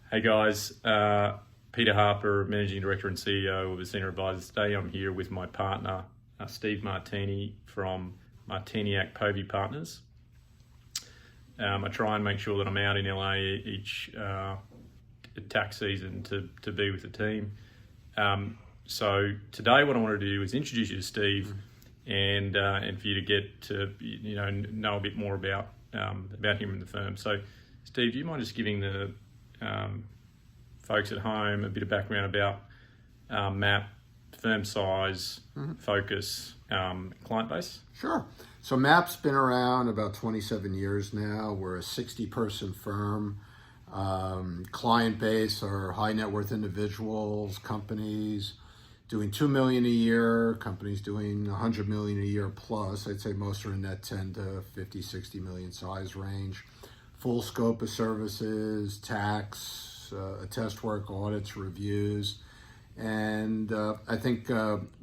Hey guys, Peter Harper, Managing Director and CEO of Asena Advisors. Today I'm here with my partner, Steve Martini from Martiniac Povey Partners. I try and make sure that I'm out in LA each tax season to be with the team. So today what I want to do is introduce you to Steve and for you to get to know a bit more about him and the firm. So Steve, do you mind just giving the folks at home a bit of background about MAP, firm size, focus, client base? Sure. So MAP's been around about 27 years now. We're a 60-person firm. Client base are high net worth individuals, companies doing $2 million a year, companies doing $100 million a year plus. I'd say most are in that 10 to 50, 60 million size range. Full scope of services, tax, attest work, audits, reviews. And I think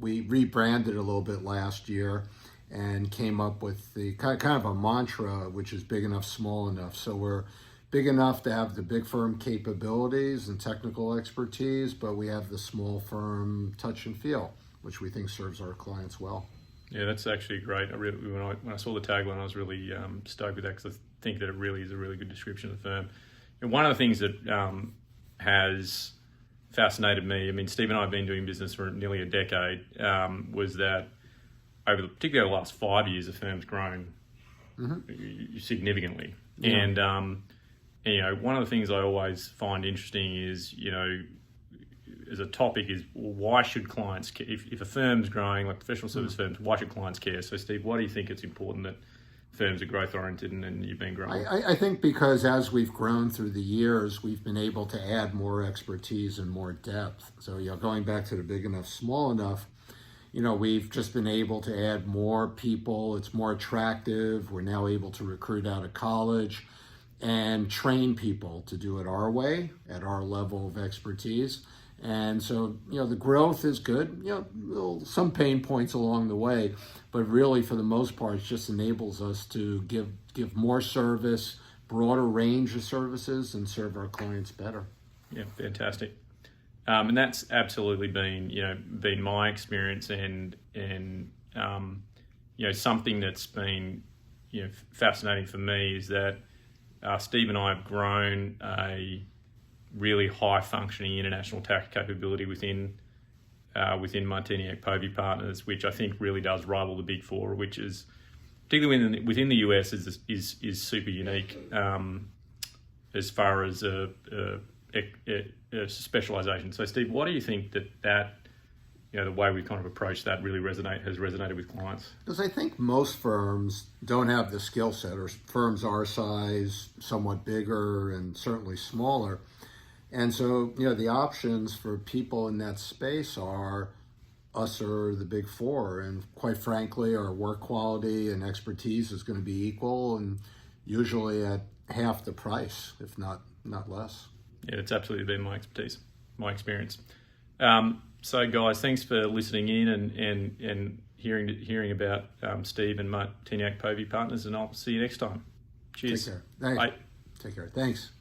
we rebranded a little bit last year and came up with the kind of a mantra, which is big enough, small enough. So we're big enough to have the big firm capabilities and technical expertise, but we have the small firm touch and feel, which we think serves our clients well. Yeah, that's actually great. When I saw the tagline, I was really stoked with that because I think that it really is a really good description of the firm. And one of the things that has fascinated me, I mean, Steve and I have been doing business for nearly a decade, was that particularly over the last 5 years, the firm's grown significantly. Yeah. And one of the things I always find interesting is, as a topic is, why should clients care? If a firm's growing, like professional service firms, why should clients care? So Steve, why do you think it's important that firms are growth oriented and you've been growing? I think because as we've grown through the years, we've been able to add more expertise and more depth. So going back to the big enough, small enough, we've just been able to add more people. It's more attractive. We're now able to recruit out of college and train people to do it our way at our level of expertise. And so, the growth is good, some pain points along the way, but really for the most part, it just enables us to give more service, broader range of services, and serve our clients better. Yeah, fantastic. And that's absolutely been my experience and something that's been, fascinating for me is that Steve and I have grown a really high functioning international tax capability within Martiniac Povey Partners, which I think really does rival the Big Four, which is particularly within the US is super unique as far as a specialization. So Steve, why do you think that the way we kind of approach that really has resonated with clients? Because I think most firms don't have the skill set, or firms our size, somewhat bigger and certainly smaller. And so, the options for people in that space are us or the Big Four. And quite frankly, our work quality and expertise is going to be equal and usually at half the price, if not less. Yeah, it's absolutely been my experience. So guys, thanks for listening in and hearing about Steve and Martiniac Povey Partners, and I'll see you next time. Cheers. Take care. Thanks. Bye. Take care. Thanks.